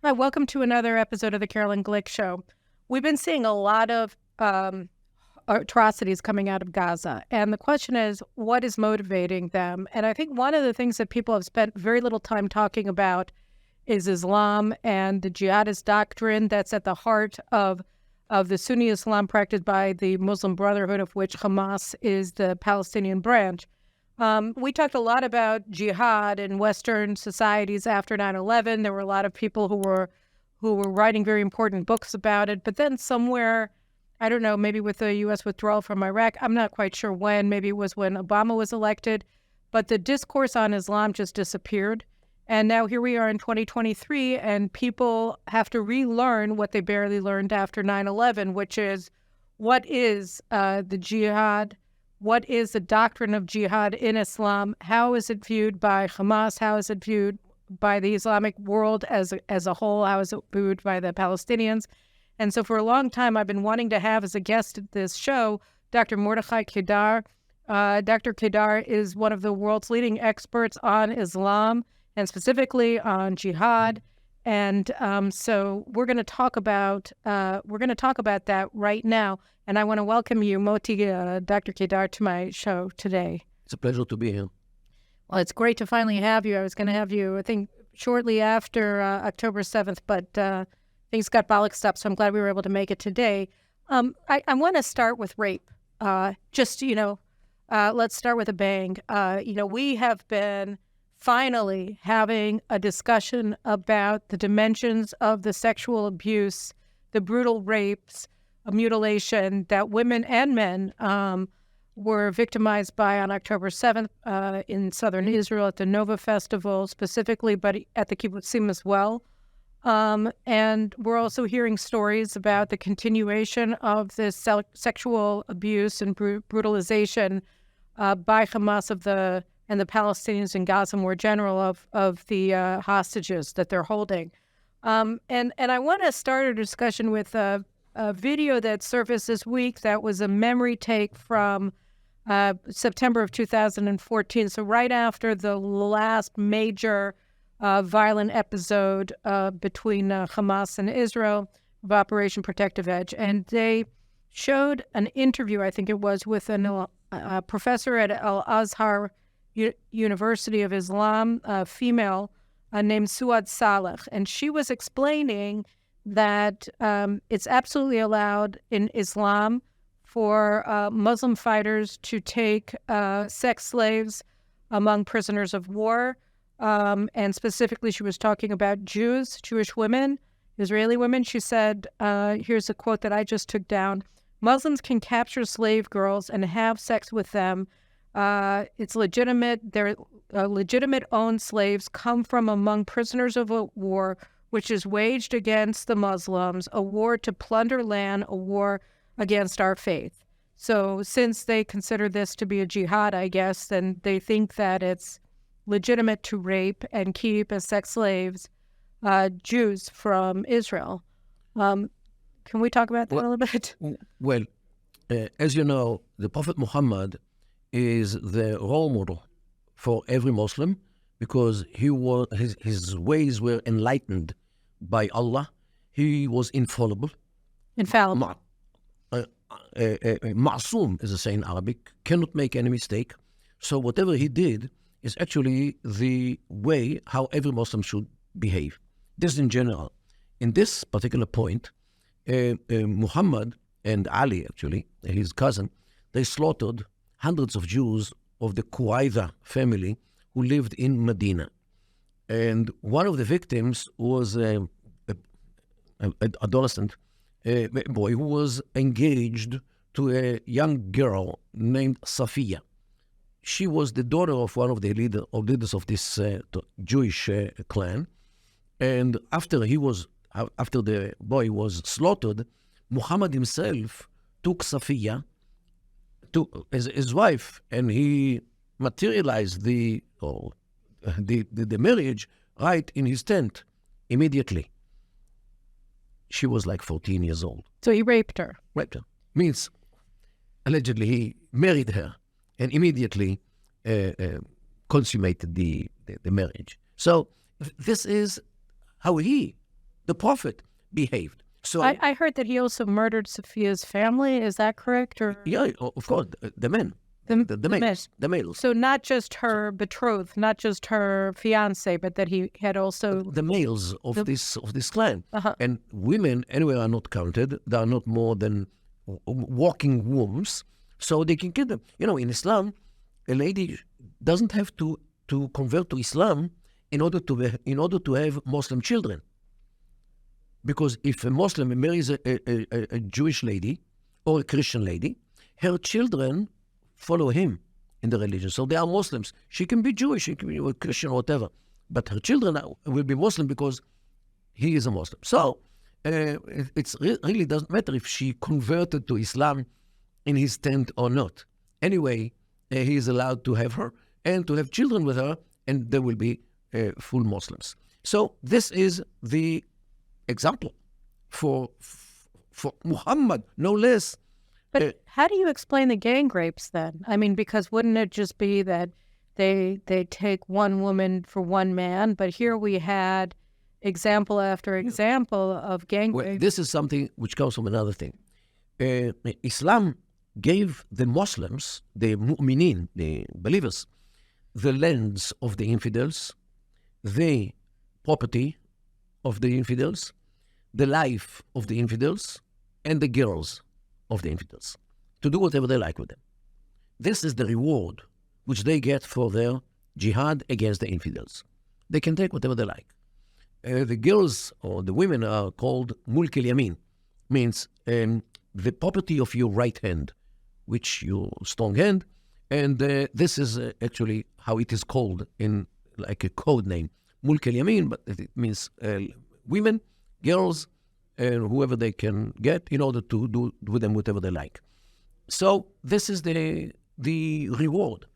Hi, welcome to another episode of the Carolyn Glick Show. We've been seeing a lot of atrocities coming out of Gaza, and the question is, what is motivating them? And I think one of the things that people have spent very little time talking about is Islam and the jihadist doctrine that's at the heart of the Sunni Islam practiced by the Muslim Brotherhood, of which Hamas is the Palestinian branch. We talked a lot about jihad in Western societies after 9/11. There were a lot of people who were writing very important books about it. But then somewhere, I don't know, maybe with the U.S. withdrawal from Iraq, I'm not quite sure when, maybe it was when Obama was elected, but the discourse on Islam just disappeared. And now here we are in 2023, and people have to relearn what they barely learned after 9/11, which is what is the jihad? What is the doctrine of jihad in Islam? How is it viewed by Hamas? How is it viewed by the Islamic world as a whole? How is it viewed by the Palestinians? And so for a long time, I've been wanting to have as a guest at this show, Dr. Mordechai Kedar. Dr. Kedar is one of the world's leading experts on Islam and specifically on jihad. And so we're going to talk about that right now. And I want to welcome you, Dr. Kedar, to my show today. It's a pleasure to be here. Well, it's great to finally have you. I was going to have you, I think, shortly after October 7th, but things got bollocksed up, so I'm glad we were able to make it today. I want to start with rape. Let's start with a bang. We have been finally having a discussion about the dimensions of the sexual abuse, the brutal rapes, mutilation that women and men were victimized by on October 7th in southern Israel at the Nova Festival specifically, but at the Kibbutzim as well. And we're also hearing stories about the continuation of this sexual abuse and brutalization by Hamas and the Palestinians in Gaza more general of the hostages that they're holding. And I want to start a discussion with a video that surfaced this week that was a memory take from September of 2014. So right after the last major violent episode between Hamas and Israel of Operation Protective Edge. And they showed an interview, I think it was, with a professor at Al-Azhar University of Islam, a female named Suad Saleh. And she was explaining that it's absolutely allowed in Islam for Muslim fighters to take sex slaves among prisoners of war. And specifically, she was talking about Jewish women, Israeli women. She said, here's a quote that I just took down: Muslims can capture slave girls and have sex with them. It's legitimate. Their legitimate owned slaves come from among prisoners of a war which is waged against the Muslims, a war to plunder land, a war against our faith. So since they consider this to be a jihad, I guess, then they think that it's legitimate to rape and keep as sex slaves Jews from Israel. Can we talk about that a little bit? Well, as you know, the Prophet Muhammad is the role model for every Muslim because his ways were enlightened by Allah. He was infallible. Infallible. Ma'soom, as they say in Arabic, cannot make any mistake. So whatever he did is actually the way how every Muslim should behave. This in general. In this particular point, Muhammad and Ali, actually, his cousin, they slaughtered hundreds of Jews of the Qurayza family who lived in Medina. And one of the victims was an adolescent boy who was engaged to a young girl named Safiya. She was the daughter of one of the leaders of this Jewish clan. And after the boy was slaughtered, Muhammad himself took Safiya as his wife, and he materialized the marriage right in his tent immediately. She was like 14 years old. So he raped her. Raped her. Means, allegedly, he married her and immediately consummated the marriage. So this is how he the prophet behaved. So I heard that he also murdered Sophia's family. Is that correct? Or yeah, of course, the men, the males. So not just her betrothed, not just her fiance, but that he had also the males of this clan. Uh-huh. And women anyway are not counted. They are not more than walking wombs, so they can kill them. In Islam, a lady doesn't have to convert to Islam in order to have Muslim children. Because if a Muslim marries a Jewish lady or a Christian lady, her children follow him in the religion. So they are Muslims. She can be Jewish, she can be Christian, whatever. But her children will be Muslim because he is a Muslim. So it really doesn't matter if she converted to Islam in his tent or not. Anyway, he is allowed to have her and to have children with her, and they will be full Muslims. So this is the example for Muhammad, no less. But how do you explain the gang rapes then? I mean, because wouldn't it just be that they take one woman for one man? But here we had example after example of gang rapes. This is something which comes from another thing. Islam gave the Muslims, the mu'minin, the believers, the lands of the infidels, the property of the infidels, the life of the infidels, and the girls of the infidels, to do whatever they like with them. This is the reward which they get for their jihad against the infidels. They can take whatever they like. The girls or the women are called mulk al-yamin, means the property of your right hand, which your strong hand, and this is actually how it is called in like a code name, mulk al-yamin, but it means women, girls, and whoever they can get in order to do with them whatever they like. So this is the reward.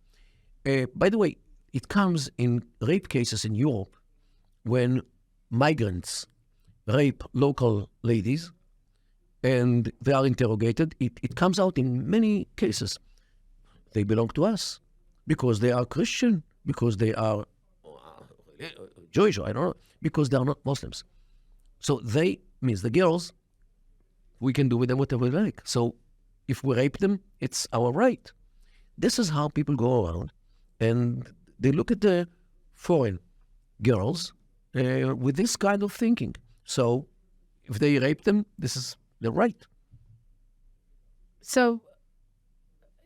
By the way, it comes in rape cases in Europe when migrants rape local ladies and they are interrogated. It comes out in many cases. They belong to us because they are Christian, because they are Jewish, I don't know, because they are not Muslims. So they means the girls, we can do with them whatever we like. So if we rape them, it's our right. This is how people go around and they look at the foreign girls with this kind of thinking. So if they rape them, this is their right. So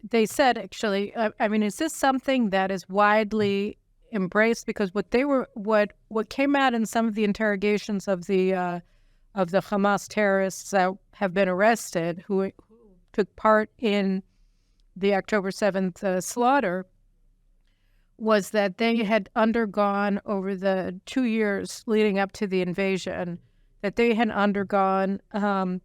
they said, actually, I mean, is this something that is widely embraced? Because what came out in some of the interrogations of the Hamas terrorists that have been arrested, who took part in the October 7th slaughter, was that they had undergone over the 2 years leading up to the invasion, that they had undergone a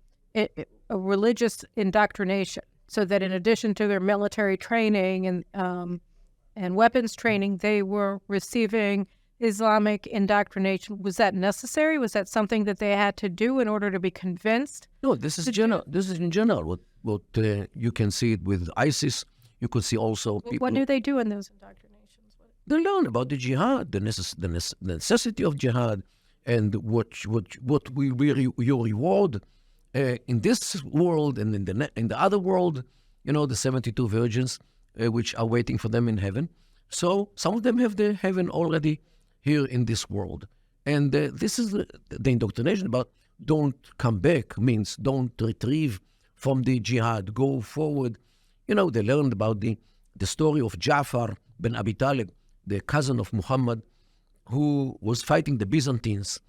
religious indoctrination, so that in addition to their military training and weapons training, they were receiving Islamic indoctrination. Was that necessary? Was that something that they had to do in order to be convinced? No, this is general. This is in general. What you can see it with ISIS. You could see also people. What do they do in those indoctrinations? They learn about the jihad, the necessity of jihad, and what will be your reward in this world and in the other world. The 72 virgins which are waiting for them in heaven. So some of them have the heaven already here in this world. And this is the indoctrination about don't come back, means don't retrieve from the jihad, go forward. They learned about the story of Ja'far ben Abi Talib, the cousin of Muhammad, who was fighting the Byzantines.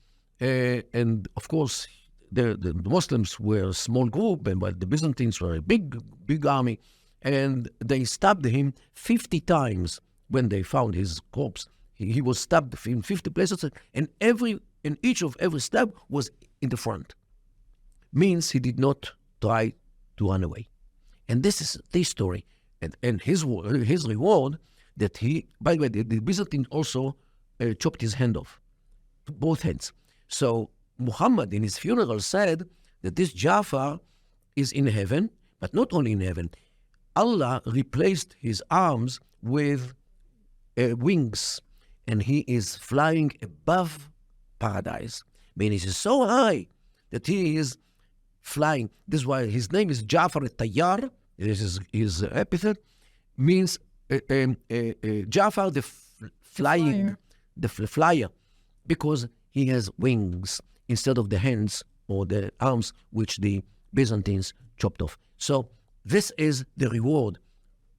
And of course, the Muslims were a small group, but the Byzantines were a big army. And they stabbed him 50 times when they found his corpse. He was stabbed in 50 places, and each of every stab was in the front. Means he did not try to run away. And this is the story. And his reward, that he, by the way, the Byzantines also chopped his hand off, both hands. So Muhammad in his funeral said that this Ja'far is in heaven, but not only in heaven. Allah replaced his arms with wings, and he is flying above paradise. meaning he's so high that he is flying. This is why his name is Jafar al-Tayyar. This is his epithet. Means Jafar the flyer, because he has wings instead of the hands or the arms which the Byzantines chopped off. So this is the reward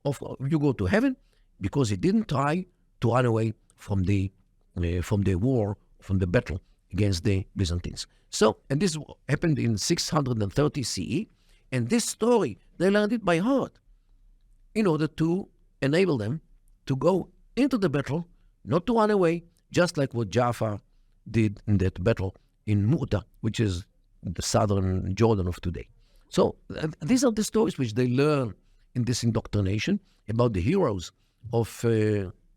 of you go to heaven because he didn't try to run away from the war, from the battle against the Byzantines. So, and this happened in 630 CE, and this story, they learned it by heart in order to enable them to go into the battle, not to run away, just like what Jafar did in that battle in Mu'tah, which is the southern Jordan of today. So these are the stories which they learn in this indoctrination about the heroes of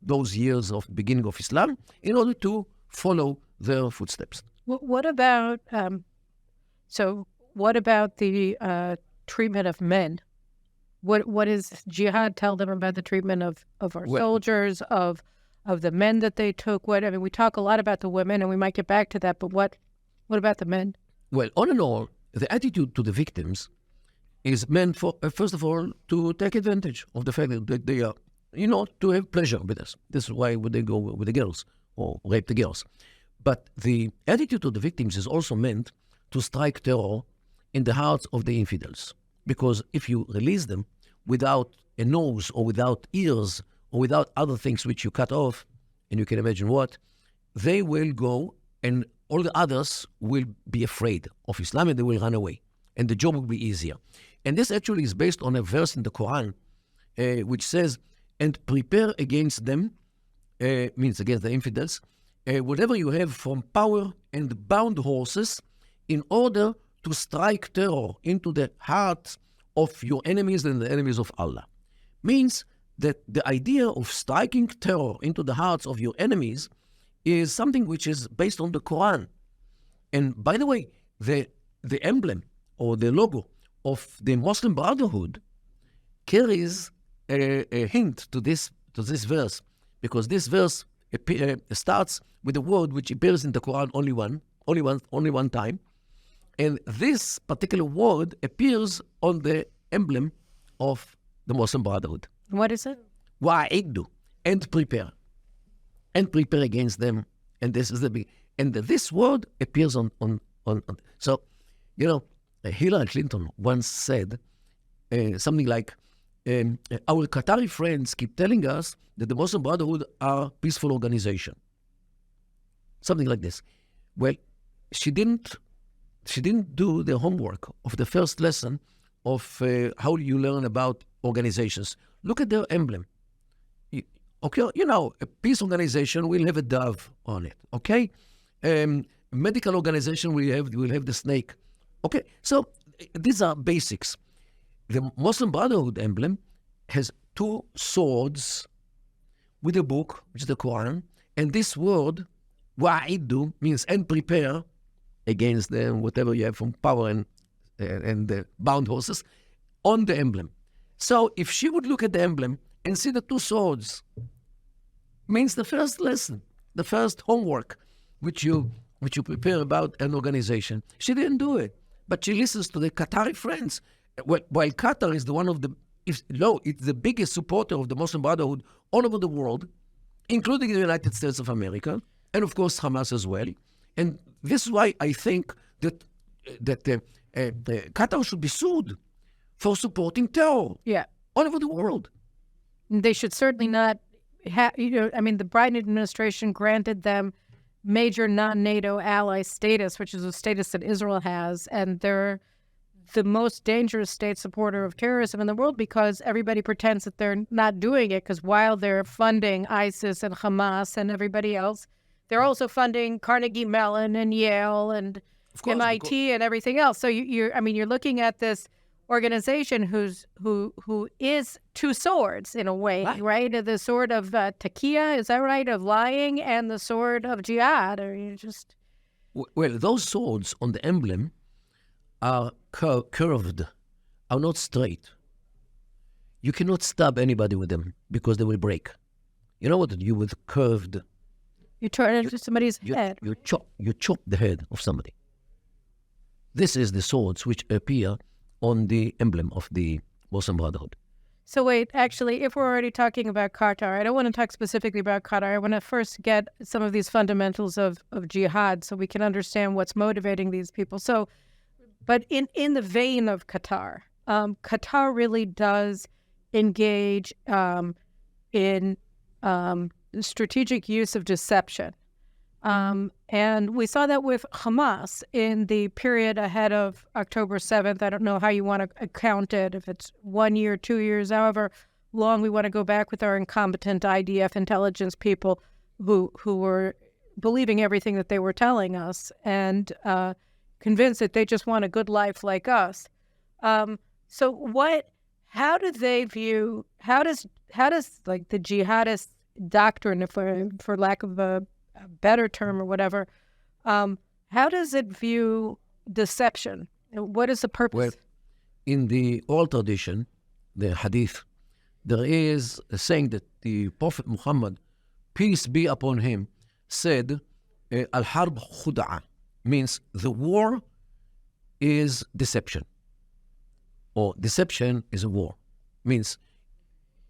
those years of beginning of Islam in order to follow their footsteps. What about what about the treatment of men? What does Jihad tell them about the treatment of our soldiers, of the men that they took? We talk a lot about the women, and we might get back to that, but what about the men? Well, all in all, the attitude to the victims is meant for, first of all, to take advantage of the fact that they are, to have pleasure with us. This is why would they go with the girls or rape the girls. But the attitude to the victims is also meant to strike terror in the hearts of the infidels. Because if you release them without a nose or without ears or without other things which you cut off, and you can imagine what, they will go and all the others will be afraid of Islam and they will run away. And the job will be easier. And this actually is based on a verse in the Quran which says, and prepare against them, means against the infidels, whatever you have from power and bound horses in order to strike terror into the hearts of your enemies and the enemies of Allah. Means that the idea of striking terror into the hearts of your enemies is something which is based on the Quran. And by the way, the emblem or the logo of the Muslim Brotherhood carries a hint to this verse, because this verse starts with a word which appears in the Quran only one time. And this particular word appears on the emblem of the Muslim Brotherhood. What is it? Wa'iddu, and prepare. And prepare against them. And this is the big. And this word appears on. So, Hillary Clinton once said something like, our Qatari friends keep telling us that the Muslim Brotherhood are a peaceful organization. Something like this. Well, she didn't do the homework of the first lesson of how you learn about organizations. Look at their emblem. Okay, a peace organization will have a dove on it. Okay, medical organization will have the snake. Okay, so these are basics. The Muslim Brotherhood emblem has two swords with a book, which is the Quran, and this word wa'iddu means and prepare against them, whatever you have from power and the bound horses, on the emblem. So if she would look at the emblem and see the two swords, means the first lesson, the first homework, which you prepare about an organization. She didn't do it, but she listens to the Qatari friends. While Qatar is it's the biggest supporter of the Muslim Brotherhood all over the world, including the United States of America, and of course Hamas as well. And this is why I think that Qatar should be sued for supporting terror all over the world. They should certainly not the Biden administration granted them major non-NATO ally status, which is a status that Israel has, and they're the most dangerous state supporter of terrorism in the world because everybody pretends that they're not doing it, because while they're funding ISIS and Hamas and everybody else, they're also funding Carnegie Mellon and Yale and MIT and everything else. So you're looking at this organization who is two swords in a way, right? The sword of taqiyya, is that right? Of lying, and the sword of jihad. Or you just those swords on the emblem are curved, are not straight. You cannot stab anybody with them because they will break. You know what to do with curved? You turn it into somebody's head. You chop the head of somebody. This is the swords which appear on the emblem of the Muslim Brotherhood. So wait, actually, if we're already talking about Qatar, I don't want to talk specifically about Qatar. I want to first get some of these fundamentals of jihad so we can understand what's motivating these people. So, but in the vein of Qatar, Qatar really does engage in strategic use of deception. And we saw that with Hamas in the period ahead of October 7th. I don't know how you want to count it, if it's 1 year, 2 years, however long we want to go back with our incompetent IDF intelligence people who were believing everything that they were telling us and convinced that they just want a good life like us. How do they view, how does like the jihadist doctrine, for lack of a better term or whatever, how does it view deception? What is the purpose? Well, in the old tradition, the hadith, there is a saying that the Prophet Muhammad, peace be upon him, said, al-harb khuda'a, means the war is deception, or deception is a war. Means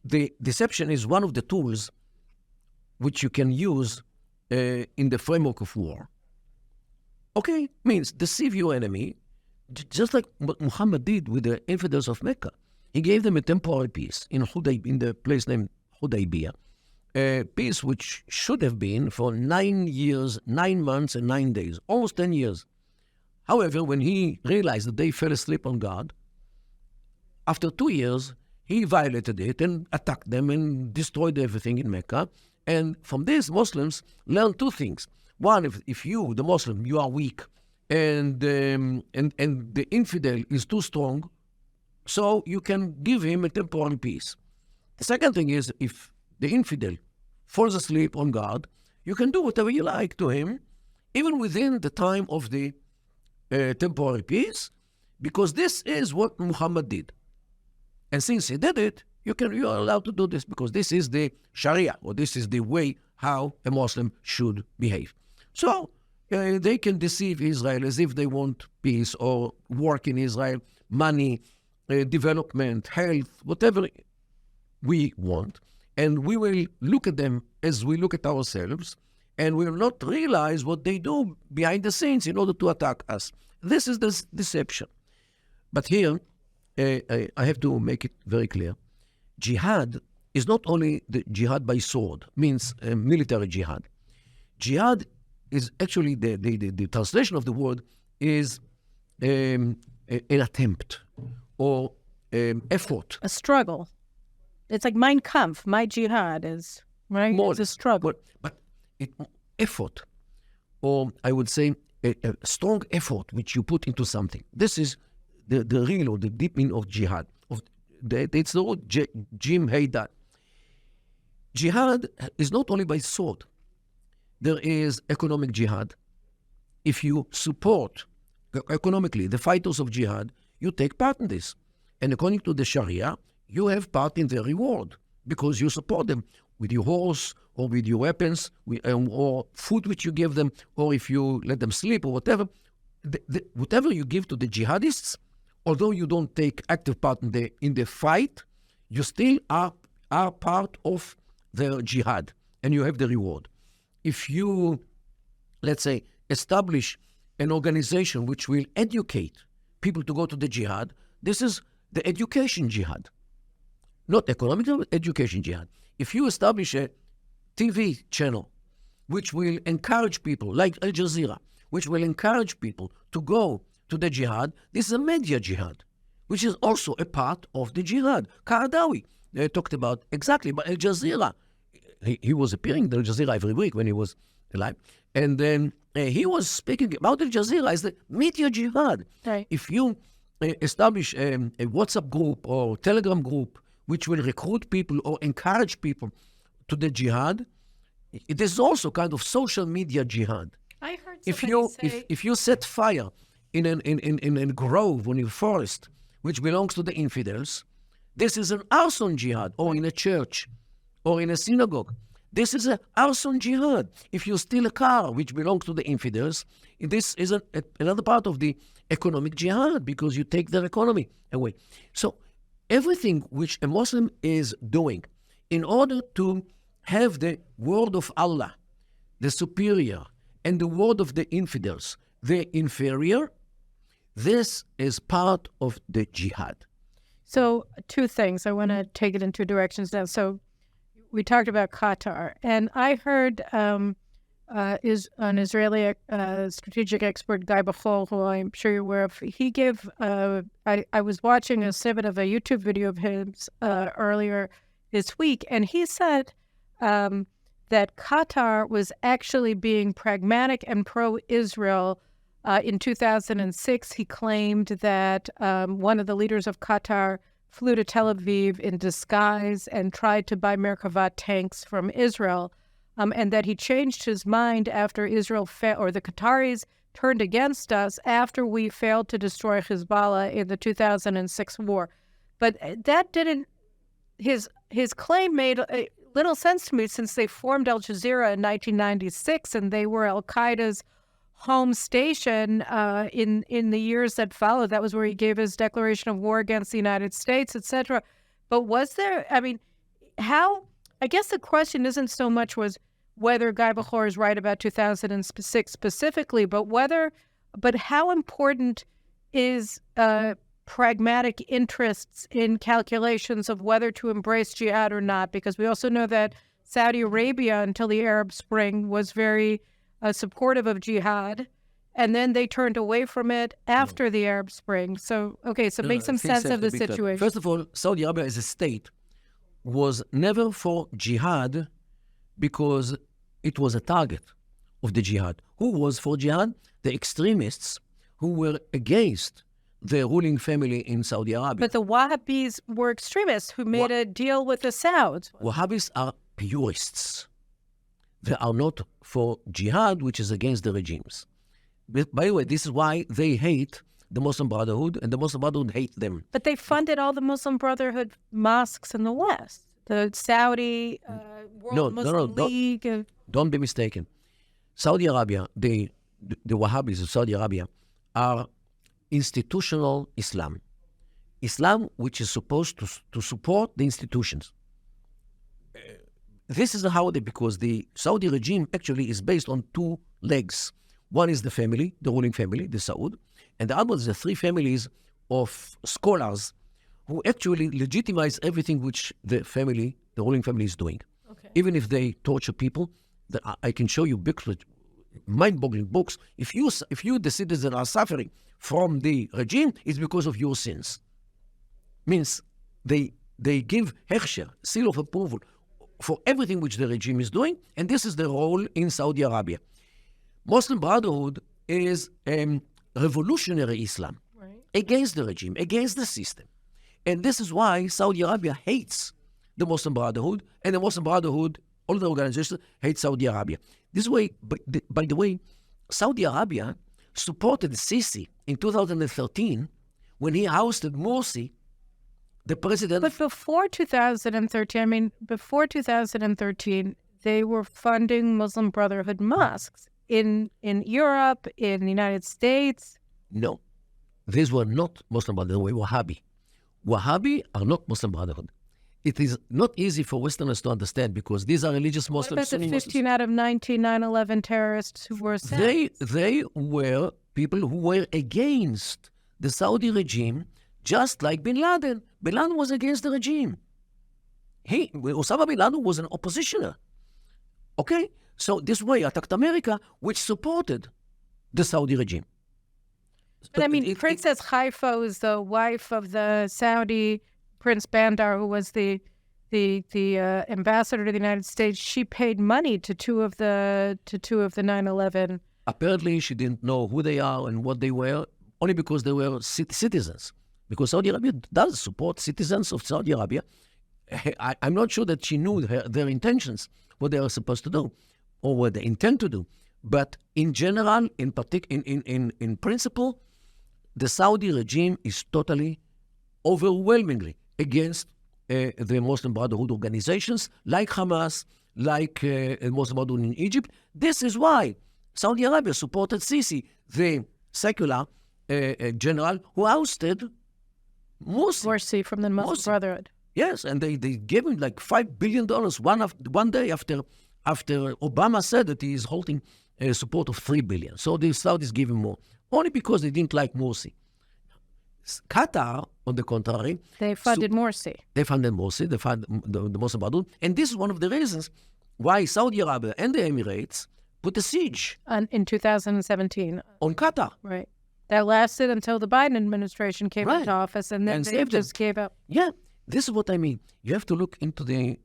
the deception is one of the tools which you can use in the framework of war. Okay, means deceive your enemy, just like what Muhammad did with the infidels of Mecca. He gave them a temporary peace in the place named Hudaybiyah, a peace which should have been for 9 years, 9 months, and 9 days, almost 10 years. However, when he realized that they fell asleep on God, after 2 years, he violated it and attacked them and destroyed everything in Mecca. And from this, Muslims learn 2 things. One, if you, the Muslim, you are weak, and the infidel is too strong, so you can give him a temporary peace. The second thing is, if the infidel falls asleep on God, you can do whatever you like to him, even within the time of the temporary peace, because this is what Muhammad did. And since he did it, you are allowed to do this because this is the Sharia, or this is the way how a Muslim should behave. So they can deceive Israel as if they want peace or work in Israel, money, development, health, whatever we want. And we will look at them as we look at ourselves, and we will not realize what they do behind the scenes in order to attack us. This is the deception. But here, I have to make it very clear. Jihad is not only the jihad by sword, means military jihad. Jihad is actually, the translation of the word is an attempt or effort. A struggle. It's like Mein Kampf. My jihad is, right? It's a struggle. But effort, or I would say a strong effort which you put into something. This is the real or the deep meaning of jihad. It's the word Jim Haydar. Jihad is not only by sword. There is economic jihad. If you support economically the fighters of jihad, you take part in this. And according to the Sharia, you have part in the reward because you support them with your horse or with your weapons or food which you give them, or if you let them sleep or whatever. Whatever you give to the jihadists, although you don't take active part in the fight, you still are part of the jihad, and you have the reward. If you, let's say, establish an organization which will educate people to go to the jihad, this is the education jihad. Not economic, education jihad. If you establish a TV channel which will encourage people, like Al Jazeera, which will encourage people to go to the jihad, this is a media jihad, which is also a part of the jihad. Qaradawi talked about exactly, but Al Jazeera, he was appearing at Al Jazeera every week when he was alive. And then he was speaking about Al Jazeera as the media jihad. Right. If you establish a WhatsApp group or Telegram group which will recruit people or encourage people to the jihad, it is also kind of social media jihad. I heard If you set fire in a grove or in a forest which belongs to the infidels, this is an arson jihad, or in a church or in a synagogue. This is an arson jihad. If you steal a car which belongs to the infidels, this is another part of the economic jihad because you take their economy away. So everything which a Muslim is doing in order to have the word of Allah, the superior, and the word of the infidels, the inferior, this is part of the jihad. So two things. I want to take it in two directions now. So we talked about Qatar, and I heard is an Israeli strategic expert, Guy Bachol, who I'm sure you're aware of. He gave, I was watching a snippet of a YouTube video of his earlier this week, and he said that Qatar was actually being pragmatic and pro-Israel. In 2006, he claimed that one of the leaders of Qatar flew to Tel Aviv in disguise and tried to buy Merkava tanks from Israel, and that he changed his mind after Israel or the Qataris turned against us after we failed to destroy Hezbollah in the 2006 war. But that didn't, his claim made little sense to me since they formed Al Jazeera in 1996 and they were Al-Qaeda's home station in the years that followed. That was where he gave his declaration of war against the United States, etc. But was there, I mean, how, I guess the question isn't so much was whether Guy Bachor is right about 2006 specifically, but how important is pragmatic interests in calculations of whether to embrace jihad or not? Because we also know that Saudi Arabia, until the Arab Spring, was very supportive of jihad, and then they turned away from it after the Arab Spring. So, okay, so make some sense of the situation. First of all, Saudi Arabia as a state was never for jihad because it was a target of the jihad. Who was for jihad? The extremists who were against the ruling family in Saudi Arabia. But the Wahhabis were extremists who made a deal with the Sauds. Wahhabis are purists. They are not for jihad, which is against the regimes. But, by the way, this is why they hate the Muslim Brotherhood, and the Muslim Brotherhood hate them. But they funded all the Muslim Brotherhood mosques in the West. The Saudi Muslim League. Don't be mistaken. Saudi Arabia, the Wahhabis of Saudi Arabia are institutional Islam. Islam which is supposed to support the institutions. This is how because the Saudi regime actually is based on two legs. One is the family, the ruling family, the Saud, and the other is the three families of scholars who actually legitimize everything which the ruling family is doing. Okay. Even if they torture people, I can show you books, mind-boggling books. If you, the citizens, are suffering from the regime, it's because of your sins. Means they give Hersher, seal of approval, for everything which the regime is doing, and this is the role in Saudi Arabia. Muslim Brotherhood is revolutionary Islam, right, against the regime, against the system. And this is why Saudi Arabia hates the Muslim Brotherhood, and the Muslim Brotherhood, all the organizations, hate Saudi Arabia. This way, by the way, Saudi Arabia supported Sisi in 2013 when he ousted Morsi, the president. But before 2013, they were funding Muslim Brotherhood mosques in Europe, in the United States. No, these were not Muslim Brotherhood, they were Wahhabi. Wahhabi are not Muslim Brotherhood. It is not easy for Westerners to understand because these are religious Muslims. What about the 15 out of 19 9/11 terrorists who were sent? They were people who were against the Saudi regime, just like Bin Laden. Bin Laden was against the regime. Osama Bin Laden was an oppositioner. Okay? So this way attacked America, which supported the Saudi regime. But I mean, Princess Haifa was the wife of the Saudi Prince Bandar, who was the ambassador to the United States. She paid money to two of the 9/11. Apparently, she didn't know who they are and what they were, only because they were citizens. Because Saudi Arabia does support citizens of Saudi Arabia. I'm not sure that she knew their intentions, what they are supposed to do, or what they intend to do. But in general, in principle, the Saudi regime is totally, overwhelmingly against the Muslim Brotherhood organizations like Hamas, like Muslim Brotherhood in Egypt. This is why Saudi Arabia supported Sisi, the secular general who ousted Morsi. Morsi from the Muslim Morsi. Brotherhood. Yes, and they gave him like $5 billion one day after Obama said that he is holding support of $3 billion. So the Saudis gave him more, only because they didn't like Morsi. Qatar, on the contrary, They funded Morsi. they funded Morsi, they funded the Muslim Brotherhood, and this is one of the reasons why Saudi Arabia and the Emirates put a siege In 2017. on Qatar. Right. That lasted until the Biden administration came Right. into office, and then And they saved them. just gave up. Yeah, this is what I mean. You have to look into the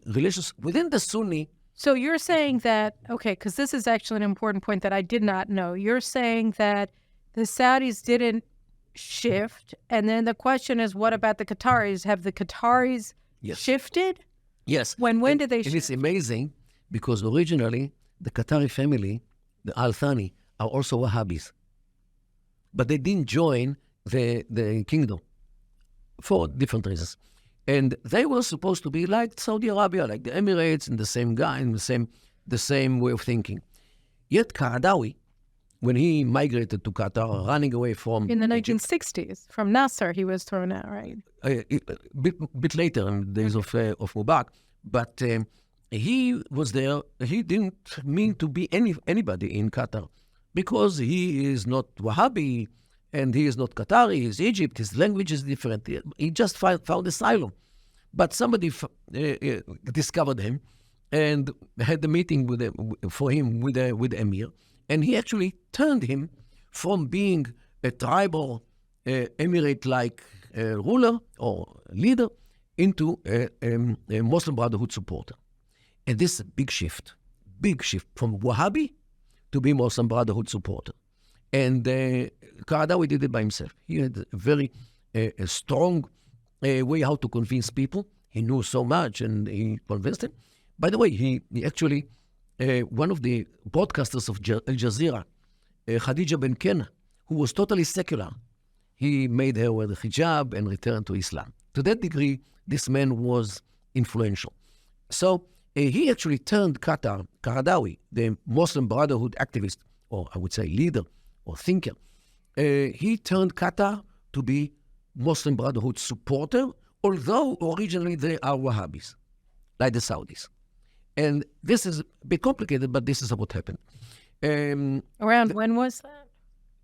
relations within the Sunni. So you're saying that, okay, because this is actually an important point that I did not know. You're saying that the Saudis didn't shift, and then the question is, what about the Qataris? Have the Qataris Yes. shifted? Yes. When did they And it's amazing because originally the Qatari family, the Al Thani, are also Wahhabis. But they didn't join the kingdom for different reasons. And they were supposed to be like Saudi Arabia, like the Emirates, and the same guy, and the same way of thinking. Yet Qaradawi, when he migrated to Qatar, running away from In the Egypt, 1960s, from Nasser, he was thrown out, right? a bit later in the days of Mubarak, but he was there. He didn't mean to be anybody in Qatar because he is not Wahhabi and he is not Qatari. He's Egypt. His language is different. He just found asylum, but somebody discovered him and had a meeting for him with the emir, and he actually turned him from being a tribal emirate-like ruler or leader into a Muslim Brotherhood supporter. And this is a big shift from Wahhabi to be Muslim Brotherhood supporter. And Qaradawi did it by himself. He had a very strong way how to convince people. He knew so much and he convinced them. By the way, he actually, one of the broadcasters of Al Jazeera, Khadija Ben Kena, who was totally secular, he made her wear the hijab and return to Islam. To that degree, this man was influential. So he actually turned Qaradawi, the Muslim Brotherhood activist, or I would say leader or thinker, he turned Qatar to be Muslim Brotherhood supporter, although originally they are Wahhabis, like the Saudis. And this is a bit complicated, but this is what happened. Around when was that?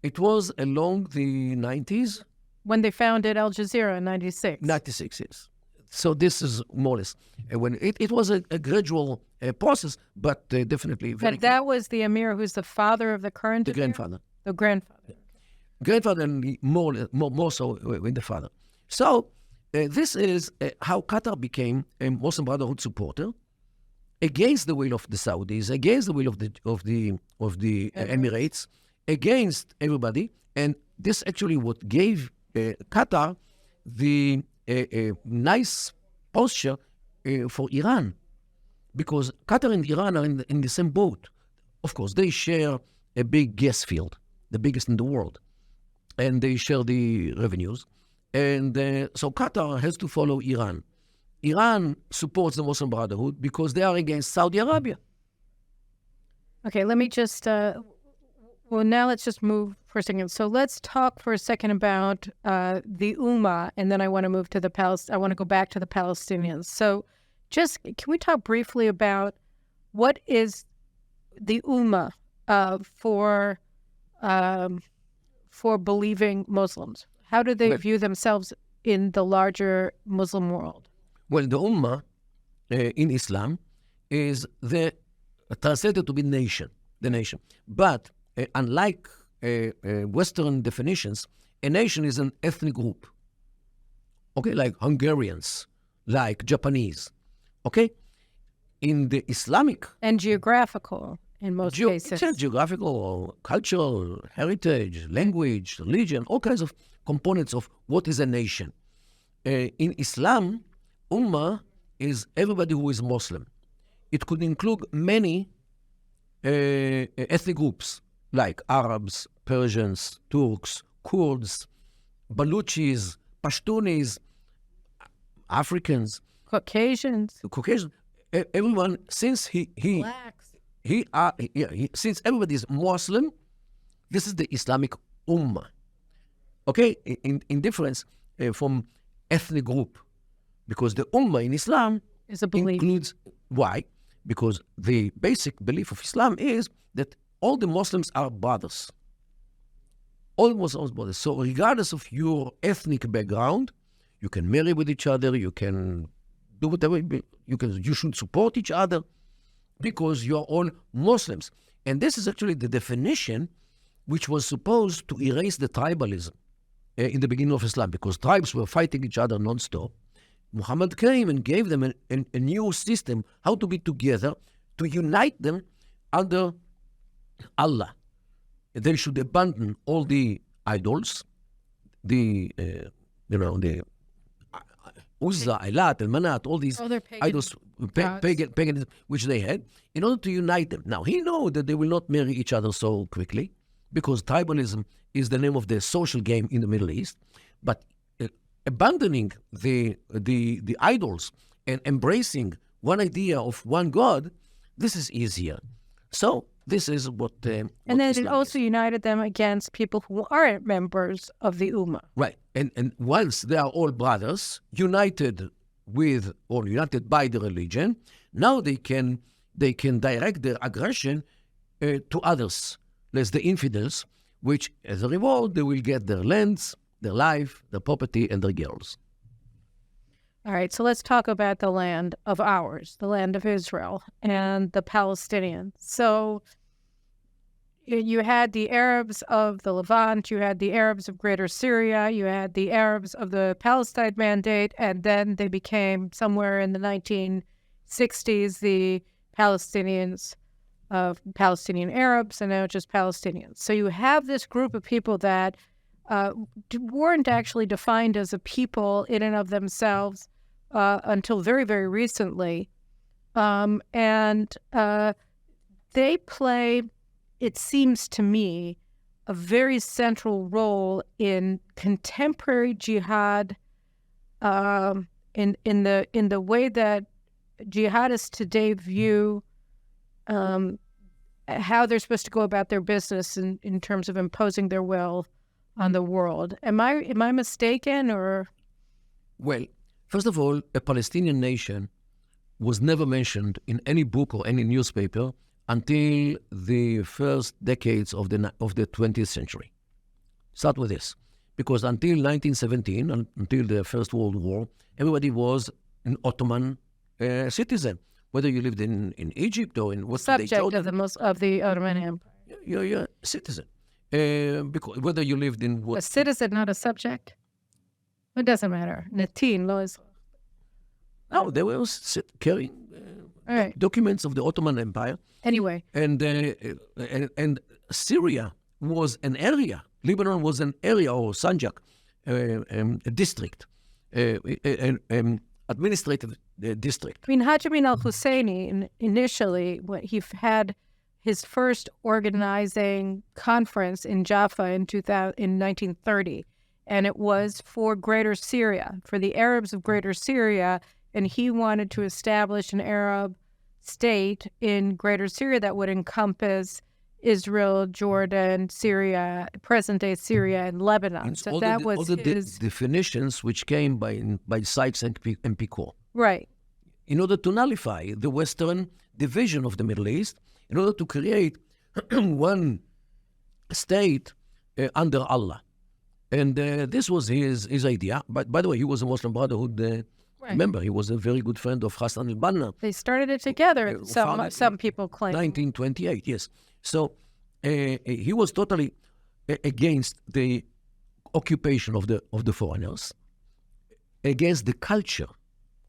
It was along the 90s. When they founded Al Jazeera in 96. 96, yes. So this is more or less when it was a gradual process, but definitely very But that was the emir who's the father of the current the emir? grandfather. The grandfather. Grandfather and more so with the father. So this is how Qatar became a Muslim Brotherhood supporter against the will of the Saudis, against the will of the Emirates, against everybody, and this actually what gave Qatar the nice posture for Iran, because Qatar and Iran are in the same boat. Of course, they share a big gas field, the biggest in the world, and they share the revenues. And so Qatar has to follow Iran. Iran supports the Muslim Brotherhood because they are against Saudi Arabia. Okay, let me just, now let's just move for a second. So let's talk for a second about the Ummah, and then I want to move to I want to go back to the Palestinians. So just, can we talk briefly about what is the Ummah for believing Muslims? How do they view themselves in the larger Muslim world? Well, the Ummah in Islam is translated to be nation, the nation. But unlike Western definitions, a nation is an ethnic group. Okay, like Hungarians, like Japanese. Okay, in the Islamic And geographical in most cases. it's geographical, or cultural, heritage, language, religion, all kinds of components of what is a nation. In Islam, Ummah is everybody who is Muslim. It could include many ethnic groups like Arabs, Persians, Turks, Kurds, Baluchis, Pashtunis, Africans, Caucasians. Caucasian, everyone, since Relax. since everybody is Muslim, this is the Islamic Ummah. Okay, in difference from ethnic group, because the Ummah in Islam Is a belief. includes why? Because the basic belief of Islam is that all the Muslims are brothers. All Muslims are brothers. So regardless of your ethnic background, you can marry with each other. You can do whatever you should support each other because you are all Muslims. And this is actually the definition which was supposed to erase the tribalism in the beginning of Islam, because tribes were fighting each other non-stop. Muhammad came and gave them a new system, how to be together, to unite them under Allah. They should abandon all the idols, the Uzza, Eilat, and Manat, all these Other pagan idols, gods. paganism, which they had, in order to unite them. Now, he knew that they will not marry each other so quickly, because tribalism is the name of the social game in the Middle East. But abandoning the idols and embracing one idea of one God, this is easier. So this is what And then it Islam also united them against people who aren't members of the Ummah. right. And once they are all brothers, united with or united by the religion, now they can direct their aggression to others, less the infidels, which as a reward they will get their lands, their life, their property, and their girls. All right, so let's talk about the land of ours, the land of Israel, and the Palestinians. So you had the Arabs of the Levant, you had the Arabs of Greater Syria, you had the Arabs of the Palestine Mandate, and then they became, somewhere in the 1960s, the Palestinians of Palestinian Arabs, and now just Palestinians. So you have this group of people that weren't actually defined as a people in and of themselves until very, very recently. And they play, it seems to me, a very central role in contemporary jihad, in the way that jihadists today view how they're supposed to go about their business in terms of imposing their will on the world. Am I mistaken, or? Well, first of all, a Palestinian nation was never mentioned in any book or any newspaper until the first decades of the 20th century. Start with this. Because until 1917, until the First World War, everybody was an Ottoman citizen. Whether you lived in Egypt or in what's Subject Jordan, of the Ottoman Empire. you're a citizen. Because whether you lived in A citizen, not a subject? It doesn't matter. Natin, Lois. no, they were carrying All right. documents of the Ottoman Empire. Anyway, And Syria was an area. Lebanon was an area, or Sanjak, a district, an administrative district. I mean, Hajj Amin al-Husseini, initially, when he had his first organizing conference in Jaffa in 1930, and it was for Greater Syria, for the Arabs of Greater Syria, and he wanted to establish an Arab state in Greater Syria that would encompass Israel, Jordan, Syria, present-day Syria, and Lebanon. It's So all that the, was all the his... definitions which came by Sykes and Picot, Right. in order to nullify the Western division of the Middle East, in order to create one state under Allah. And this was his idea. But by the way, he was a Muslim Brotherhood member. He was a very good friend of Hassan al-Banna. They started it together, founded some people claim. 1928, yes. So he was totally against the occupation of the foreigners, against the culture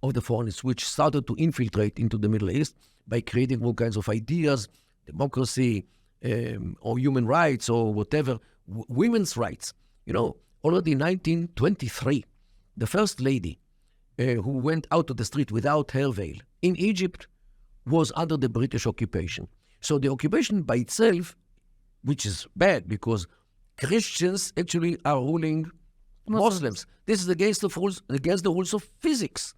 of the foreigners, which started to infiltrate into the Middle East by creating all kinds of ideas, democracy, or human rights, or whatever, women's rights. You know, already in 1923, the first lady who went out to the street without her veil in Egypt was under the British occupation. So the occupation by itself, which is bad because Christians actually are ruling Muslims. This is against the rules of physics.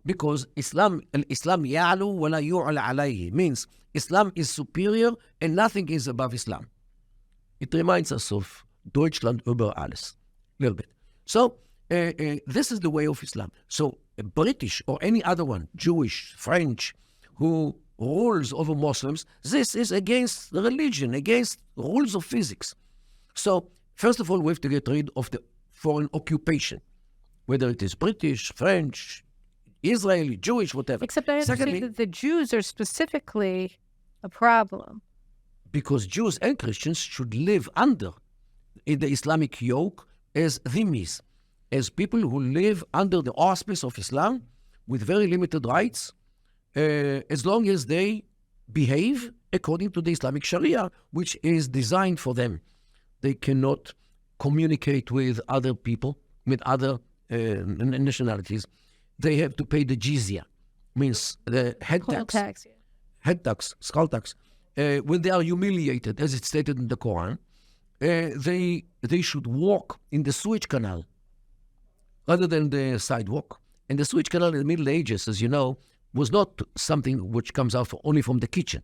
because Islam ya'lu wa la yu'la alayhi, means Islam is superior and nothing is above Islam. It reminds us of Deutschland über alles, a little bit. So this is the way of Islam. So British or any other one, Jewish, French, who rules over Muslims, this is against the religion, against rules of physics. So first of all, we have to get rid of the foreign occupation, whether it is British, French, Israeli, Jewish, whatever. Except I understand that the Jews are specifically a problem. Because Jews and Christians should live under in the Islamic yoke as dhimmis, as people who live under the auspice of Islam with very limited rights, as long as they behave according to the Islamic Sharia, which is designed for them. They cannot communicate with other people, with other nationalities. They have to pay the jizya, means the head tax. Head tax, skull tax. When they are humiliated, as it's stated in the Quran, they should walk in the Suez Canal rather than the sidewalk. And the Suez Canal in the Middle Ages, as you know, was not something which comes out only from the kitchen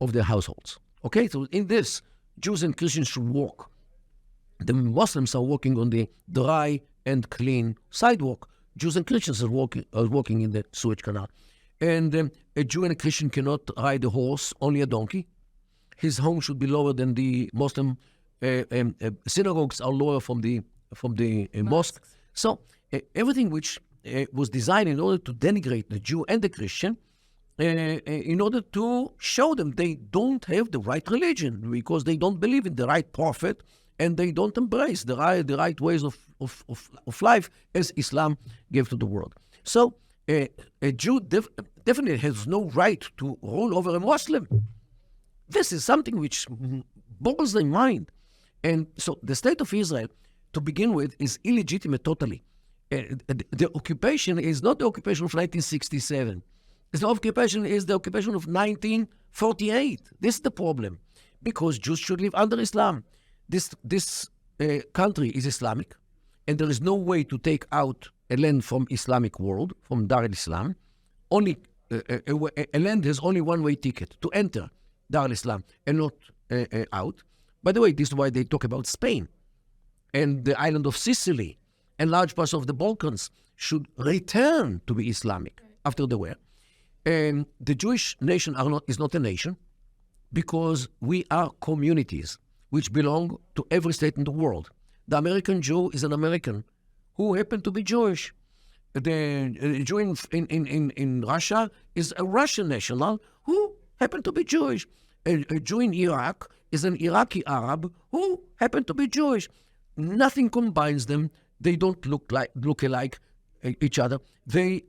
of their households. Okay, so in this, Jews and Christians should walk. The Muslims are walking on the dry and clean sidewalk. Jews and Christians are walking in the Suez Canal. And a Jew and a Christian cannot ride a horse, only a donkey. His home should be lower than the Muslim synagogues are lower from the mosque. So everything which was designed in order to denigrate the Jew and the Christian, in order to show them they don't have the right religion because they don't believe in the right prophet and they don't embrace the right ways of life as Islam gave to the world. So a Jew definitely has no right to rule over a Muslim. This is something which boggles the mind. And so the state of Israel, to begin with, is illegitimate totally. The occupation is not the occupation of 1967. The occupation is the occupation of 1948. This is the problem, because Jews should live under Islam. This country is Islamic, and there is no way to take out a land from Islamic world, from Dar al-Islam. Only a land has only one-way ticket to enter Dar al-Islam and not out. By the way, this is why they talk about Spain and the island of Sicily and large parts of the Balkans should return to be Islamic after the war. And the Jewish nation is not a nation because we are communities which belong to every state in the world. The American Jew is an American who happened to be Jewish. The Jew in Russia is a Russian national who happened to be Jewish. A Jew in Iraq is an Iraqi Arab who happened to be Jewish. Nothing combines them. They don't look alike each other. They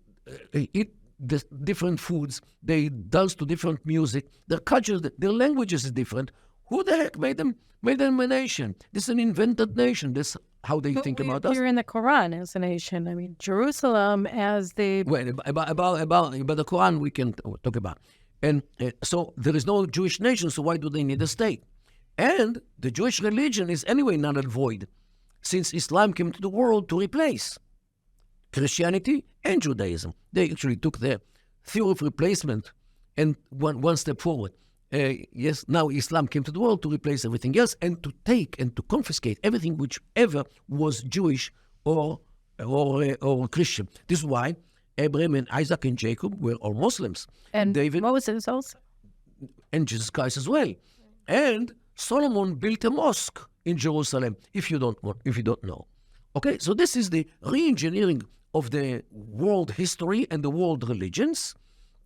eat the different foods. They dance to different music. Their cultures, their languages is different. Who the heck made them a nation? This is an invented nation. This is how they think about us. You're in the Quran as a nation. I mean, Jerusalem as the... Well, about the Quran we can talk about. And so there is no Jewish nation, so why do they need a state? And the Jewish religion is anyway null and void, since Islam came to the world to replace Christianity and Judaism. They actually took the theory of replacement and one step forward. Yes, now Islam came to the world to replace everything else and to take and to confiscate everything which ever was Jewish or Christian. This is why Abraham and Isaac and Jacob were all Muslims. And David, Moses also. And Jesus Christ as well. And Solomon built a mosque in Jerusalem, if you don't know. Okay, so this is the re-engineering of the world history and the world religions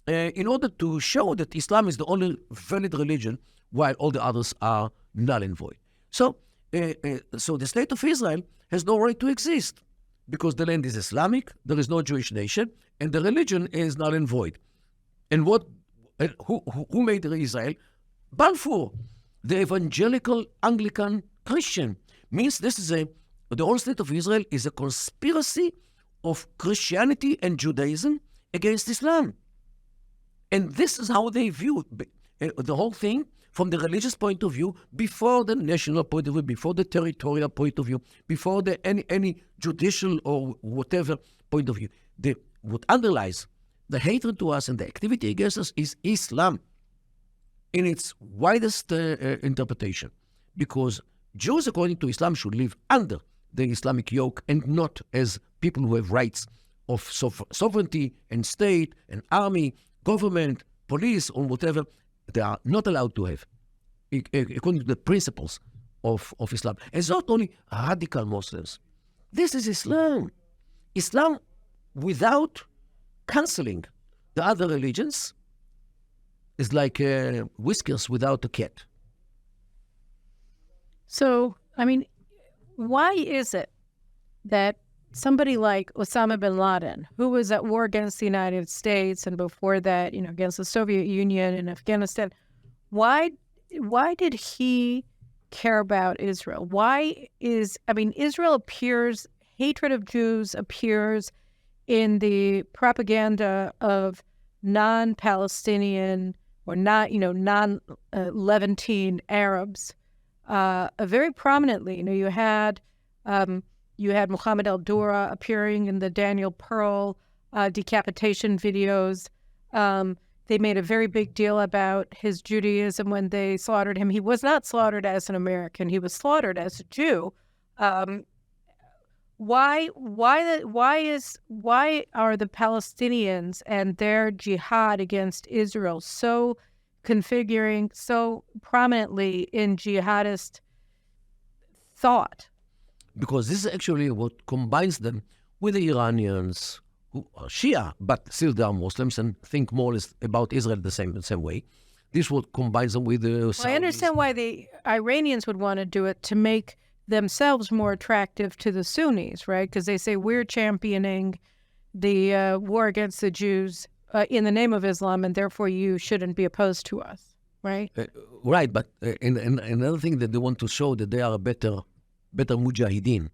in order to show that Islam is the only valid religion while all the others are null and void. So the state of Israel has no right to exist because the land is Islamic, there is no Jewish nation, and the religion is null and void. And who made Israel? Balfour, the evangelical Anglican Christian. Means this is the whole state of Israel is a conspiracy of Christianity and Judaism against Islam. And this is how they view the whole thing from the religious point of view, before the national point of view, before the territorial point of view, before any judicial or whatever point of view. The what underlies the hatred to us and the activity against us is Islam in its widest interpretation. Because Jews, according to Islam, should live under the Islamic yoke and not as people who have rights of sovereignty and state and army, government, police, or whatever. They are not allowed to have, according to the principles of Islam. And it's not only radical Muslims. This is Islam. Islam without cancelling the other religions is like whiskers without a cat. So, I mean, why is it that somebody like Osama bin Laden, who was at war against the United States and before that, against the Soviet Union and Afghanistan, why did he care about Israel? Israel appears, hatred of Jews appears in the propaganda of non-Palestinian or non-Levantine Arabs very prominently. You had Mohammed al-Dura appearing in the Daniel Pearl decapitation videos. They made a very big deal about his Judaism when they slaughtered him. He was not slaughtered as an American. He was slaughtered as a Jew. Why are the Palestinians and their jihad against Israel so configuring so prominently in jihadist thought? Because this is actually what combines them with the Iranians, who are Shia, but still they are Muslims and think more or less about Israel the same way. This is what combines them with the Saudis. I understand why the Iranians would want to do it, to make themselves more attractive to the Sunnis, right? Because they say we're championing the war against the Jews in the name of Islam, and therefore you shouldn't be opposed to us, right? Right, but another thing that they want to show that they are better mujahideen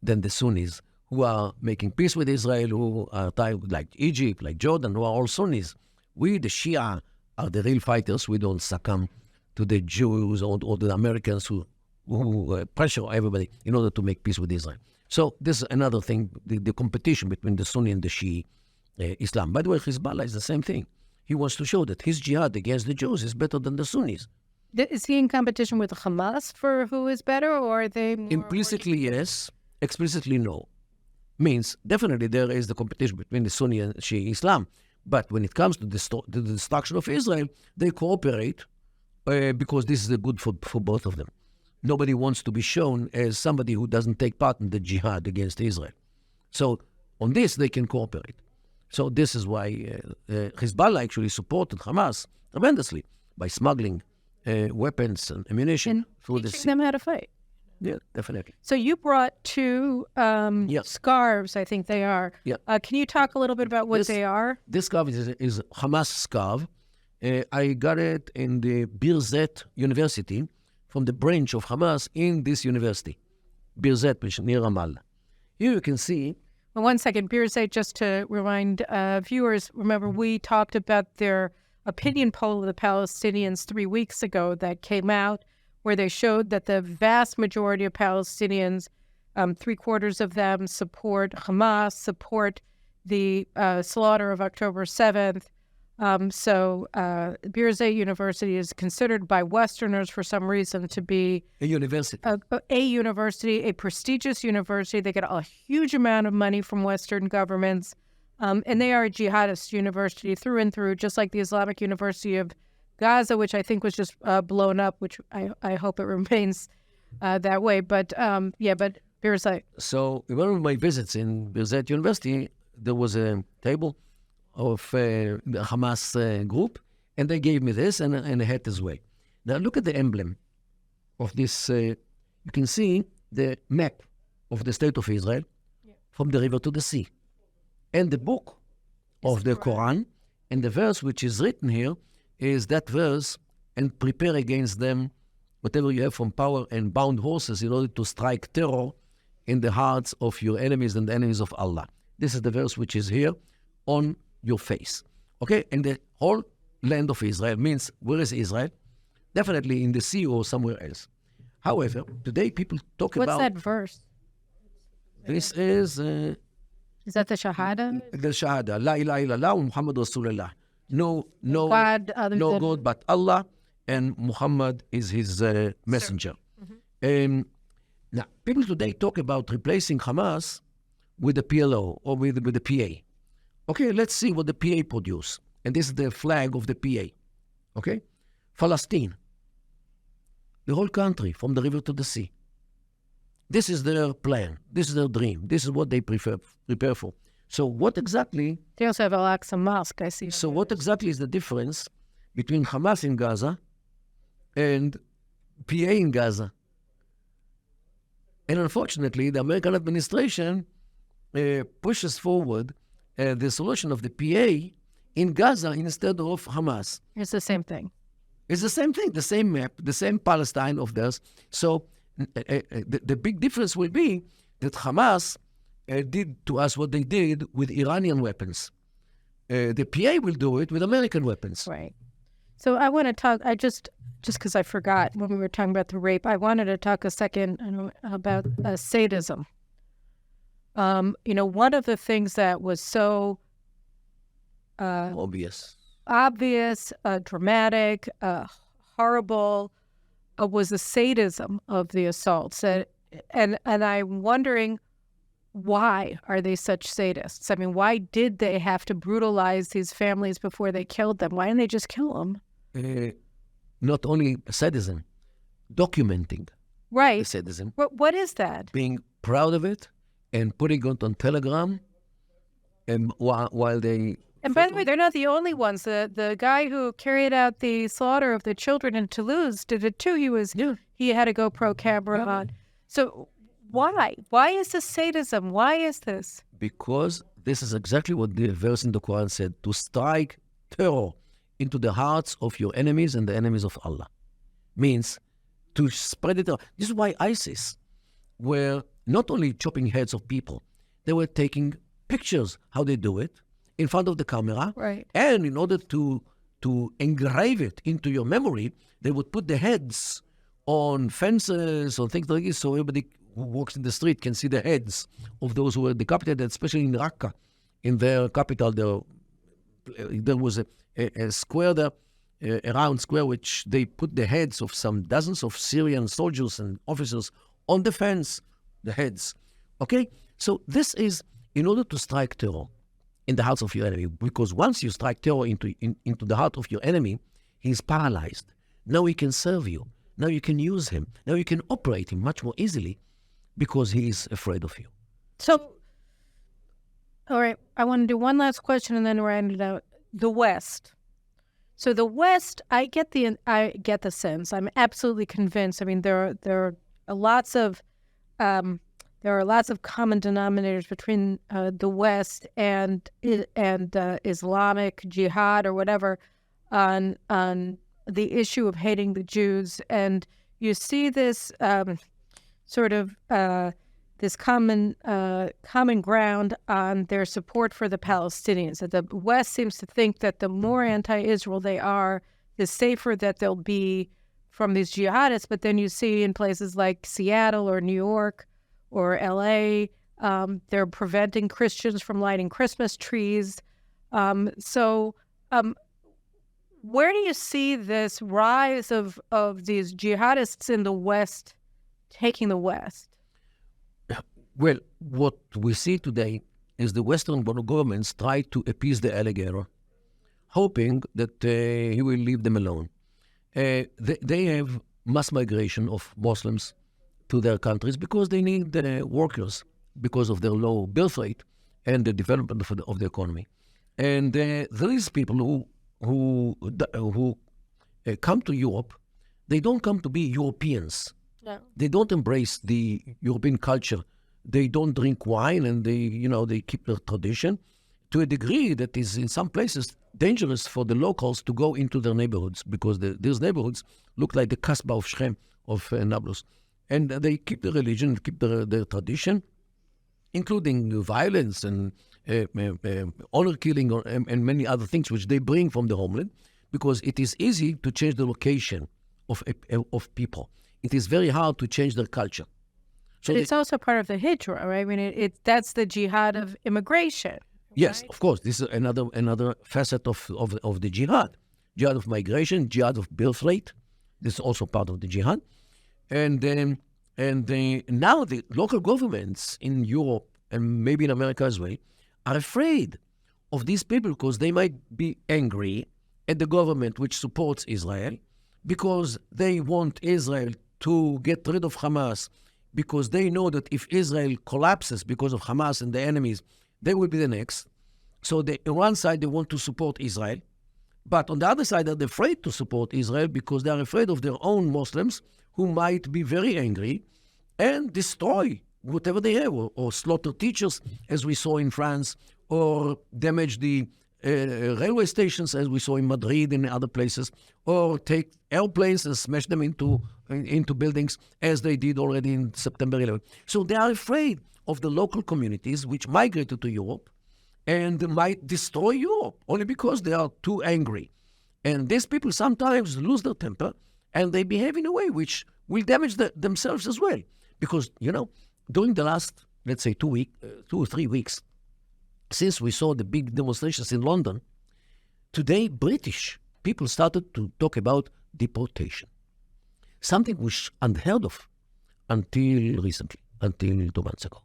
than the Sunnis, who are making peace with Israel, who are tied like Egypt, like Jordan, who are all Sunnis. We, the Shia, are the real fighters. We don't succumb to the Jews or the Americans who pressure everybody in order to make peace with Israel. So this is another thing, the competition between the Sunni and the Shia Islam. By the way, Hezbollah is the same thing. He wants to show that his jihad against the Jews is better than the Sunnis. Is he in competition with Hamas for who is better, or are they more... Implicitly, yes. Explicitly, no. Means definitely there is the competition between the Sunni and Shia Islam. But when it comes to the destruction of Israel, they cooperate because this is good for both of them. Nobody wants to be shown as somebody who doesn't take part in the jihad against Israel. So on this, they can cooperate. So this is why Hezbollah actually supported Hamas tremendously by smuggling weapons and ammunition through the sea. Teaching them how to fight. Yeah, definitely. So you brought two scarves, I think they are. Yeah. Can you talk a little bit about what they are? This scarf is Hamas scarf. I got it in the Birzeit University from the branch of Hamas in this university, Birzeit, which is near Ramallah. Here you can see... Well, 1 second, Birzeit, just to remind viewers, remember we talked about their opinion poll of the Palestinians 3 weeks ago that came out, where they showed that the vast majority of Palestinians, 3/4 of them support Hamas, support the slaughter of October 7th. So Birzeit University is considered by Westerners for some reason to be a university, a prestigious university. They get a huge amount of money from Western governments, and they are a jihadist university through and through, just like the Islamic University of Gaza, which I think was just blown up, which I hope it remains that way. But but Birzeit. So in one of my visits in Birzeit University, there was a table of the Hamas group, and they gave me this and a hat as well. Now look at the emblem of this. You can see the map of the state of Israel from the river to the sea, and the book of the Quran, and the verse which is written here is that verse, and prepare against them whatever you have from power and bound horses in order to strike terror in the hearts of your enemies and the enemies of Allah. This is the verse which is here on your face. Okay? And the whole land of Israel means, where is Israel? Definitely in the sea or somewhere else. However, today people talk about... What's that verse? This is Is that the Shahada? The Shahada, La ilaha illallah, Muhammad Rasulullah. No God other no than... God but Allah, and Muhammad is his messenger. Now, people today talk about replacing Hamas with the PLO or with the PA. Okay, let's see what the PA produce. And this is the flag of the PA. Okay? Palestine. The whole country, from the river to the sea. This is their plan. This is their dream. This is what they prepare for. So what exactly... They also have Al-Aqsa Mosque, I see. So what exactly is the difference between Hamas in Gaza and PA in Gaza? And unfortunately, the American administration pushes forward the solution of the PA in Gaza instead of Hamas. It's the same thing. It's the same thing, the same map, the same Palestine of theirs. So the big difference will be that Hamas did to us what they did with Iranian weapons. The PA will do it with American weapons. Right. So I want to talk, just because I forgot when we were talking about the rape, I wanted to talk a second about sadism. One of the things that was so obvious, dramatic, horrible, was the sadism of the assaults. And I'm wondering, why are they such sadists? I mean, why did they have to brutalize these families before they killed them? Why didn't they just kill them? Not only sadism, documenting the sadism. What is that? Being proud of it and putting it on Telegram, and while they... And by the way, they're not the only ones. The guy who carried out the slaughter of the children in Toulouse did it too. He had a GoPro camera on. So why? Why is this sadism? Why is this? Because this is exactly what the verse in the Quran said, to strike terror into the hearts of your enemies and the enemies of Allah. Means to spread it out. This is why ISIS were not only chopping heads of people, they were taking pictures, how they do it, in front of the camera. Right. And in order to engrave it into your memory, they would put the heads on fences or things like this, so everybody who walks in the street can see the heads of those who were decapitated, especially in Raqqa, in their capital. There was a square there, a round square, which they put the heads of some dozens of Syrian soldiers and officers on the fence, the heads. Okay? So this is in order to strike terror in the hearts of your enemy, because once you strike terror into the heart of your enemy, he's paralyzed. Now he can serve you. Now you can use him. Now you can operate him much more easily because he is afraid of you. So, all right, I want to do one last question and then we're ending out. The West. So the West, I get the sense. I'm absolutely convinced. I mean, there are lots of common denominators between the West and Islamic Jihad or whatever on the issue of hating the Jews, and you see this this common ground on their support for the Palestinians. That the West seems to think that the more anti-Israel they are, the safer that they'll be from these jihadists. But then you see in places like Seattle or New York or L.A., they're preventing Christians from lighting Christmas trees. Where do you see this rise of these jihadists in the West taking the West? Well, what we see today is the Western governments try to appease the alligator, hoping that he will leave them alone. They have mass migration of Muslims to their countries because they need workers because of their low birth rate and the development of the economy. And there is people who come to Europe. They don't come to be Europeans. No. They don't embrace the European culture. They don't drink wine, and they keep their tradition to a degree that is in some places dangerous for the locals to go into their neighborhoods, because these neighborhoods look like the Kasbah of Shechem, of Nablus. And they keep the religion, keep their tradition, including violence and honor killing and many other things which they bring from the homeland, because it is easy to change the location of people. It is very hard to change their culture. So but it's also part of the hijra, right? I mean, that's the jihad of immigration. yes, right? of course, this is another facet of the jihad. Jihad of migration, jihad of birth rate. This is also part of the jihad. And now the local governments in Europe and maybe in America as well are afraid of these people because they might be angry at the government which supports Israel because they want Israel to get rid of Hamas because they know that if Israel collapses because of Hamas and the enemies, they will be the next. So on one side, they want to support Israel. But on the other side, they're afraid to support Israel because they're afraid of their own Muslims who might be very angry and destroy whatever they have, or slaughter teachers, as we saw in France, or damage the railway stations, as we saw in Madrid and other places, or take airplanes and smash them into buildings, as they did already in September 11. So they are afraid of the local communities which migrated to Europe and might destroy Europe only because they are too angry. And these people sometimes lose their temper and they behave in a way which will damage themselves as well. Because, during the last, let's say, 2 or 3 weeks, since we saw the big demonstrations in London, today British people started to talk about deportation. Something which unheard of until recently, until 2 months ago.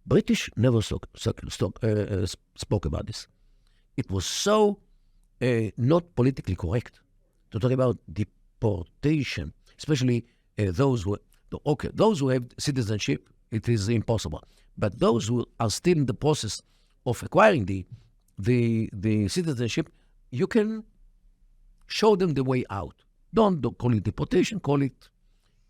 British never spoke about this. It was so not politically correct to talk about deportation, especially those who have citizenship. It is impossible. But those who are still in the process of acquiring the citizenship, you can show them the way out. Don't call it deportation,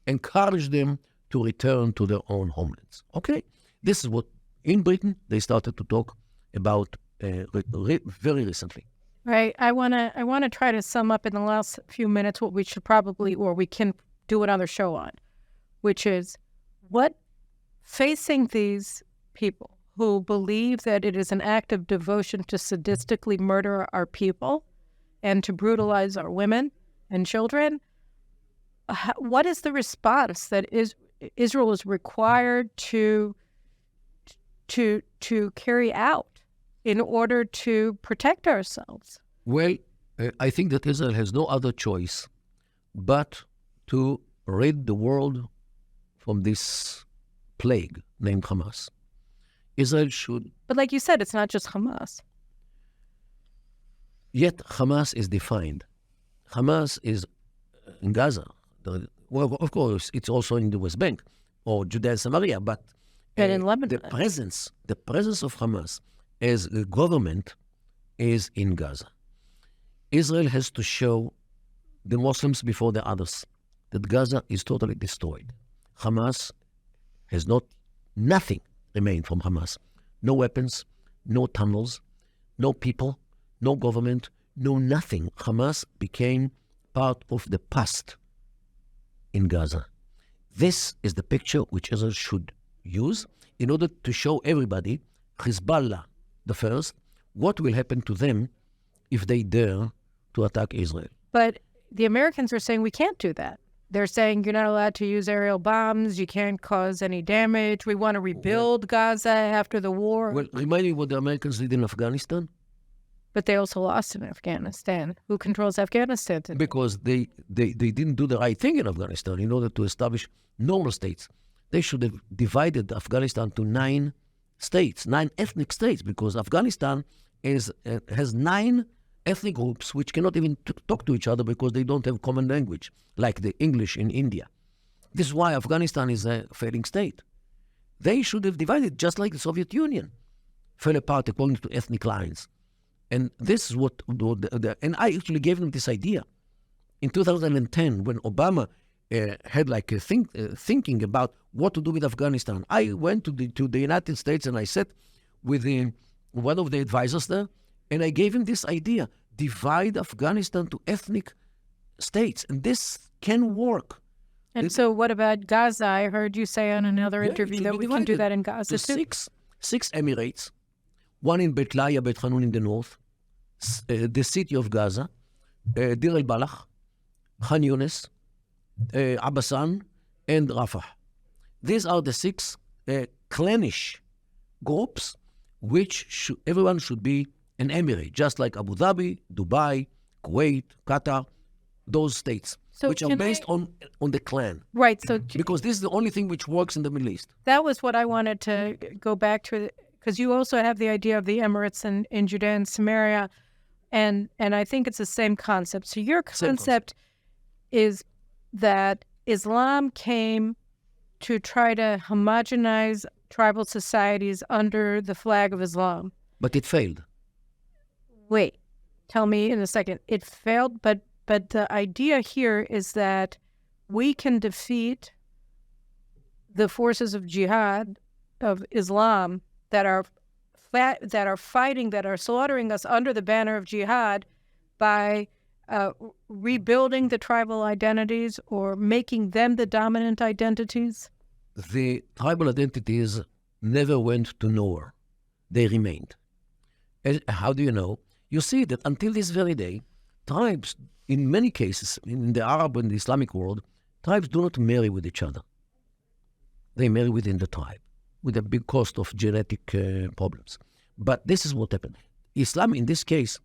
encourage them to return to their own homelands. Okay? This is what, in Britain, they started to talk about very recently. Right. I want to try to sum up in the last few minutes what we should probably, or we can do another show on, which is what facing these people who believe that it is an act of devotion to sadistically murder our people and to brutalize our women and children, what is the response that Israel is required to carry out in order to protect ourselves? Well, I think that Israel has no other choice but to rid the world from this plague named Hamas. Israel should... But like you said, it's not just Hamas. Yet Hamas is defined. Hamas is in Gaza. Well, of course, it's also in the West Bank or Judea and Samaria, but and in Lebanon. the presence of Hamas as a government is in Gaza. Israel has to show the Muslims before the others that Gaza is totally destroyed. Hamas has nothing remained from Hamas. No weapons, no tunnels, no people, no government, no nothing. Hamas became part of the past in Gaza. This is the picture which Israel should use in order to show everybody, Hezbollah the first, what will happen to them if they dare to attack Israel. But the Americans are saying we can't do that. They're saying you're not allowed to use aerial bombs, you can't cause any damage, we want to rebuild Gaza after the war. Well, remind me what the Americans did in Afghanistan. But they also lost in Afghanistan. Who controls Afghanistan today? Because they didn't do the right thing in Afghanistan in order to establish normal states. They should have divided Afghanistan to 9 states, 9 ethnic states, because Afghanistan has 9 ethnic groups which cannot even talk to each other because they don't have common language, like the English in India. This is why Afghanistan is a failing state. They should have divided just like the Soviet Union fell apart according to ethnic lines. And this is what, and I actually gave them this idea. In 2010, when Obama had like a thinking about what to do with Afghanistan, I went to the United States and I sat with one of the advisors there, and I gave him this idea, divide Afghanistan to ethnic states, and this can work. And so what about Gaza? I heard you say on another interview that we can do that in Gaza too. Six emirates, one in Bet Laia, Bet Hanun in the north, the city of Gaza, Dir el-Balach, Khan Yunis, Abbasan, and Rafah. These are the six clannish groups which everyone should be an emirate, just like Abu Dhabi, Dubai, Kuwait, Qatar, those states, which are based on the clan. Right. So because this is the only thing which works in the Middle East. that was what I wanted to go back to, because you also have the idea of the emirates in Judea and Samaria, and I think it's the same concept. So your concept is that Islam came to try to homogenize tribal societies under the flag of Islam. But it failed. Wait, tell me in a second. It failed, but the idea here is that we can defeat the forces of Jihad, of Islam, that are fighting, that are slaughtering us under the banner of Jihad by rebuilding the tribal identities or making them the dominant identities? The tribal identities never went to nowhere. They remained. How do you know? You see that until this very day, tribes, in many cases, in the Arab and the Islamic world, tribes do not marry with each other. They marry within the tribe, with a big cost of genetic problems. But this is what happened. Islam, in this case,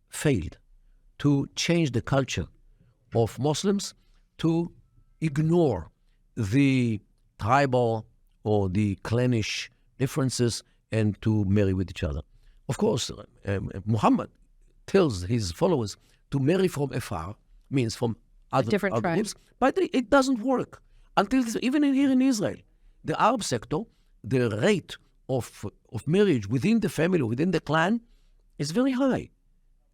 failed to change the culture of Muslims to ignore the tribal or the clannish differences and to marry with each other. Of course, Muhammad tells his followers to marry from afar, means from other different groups, but it doesn't work. Until even here in Israel, the Arab sector, the rate of marriage within the family, within the clan, is very high.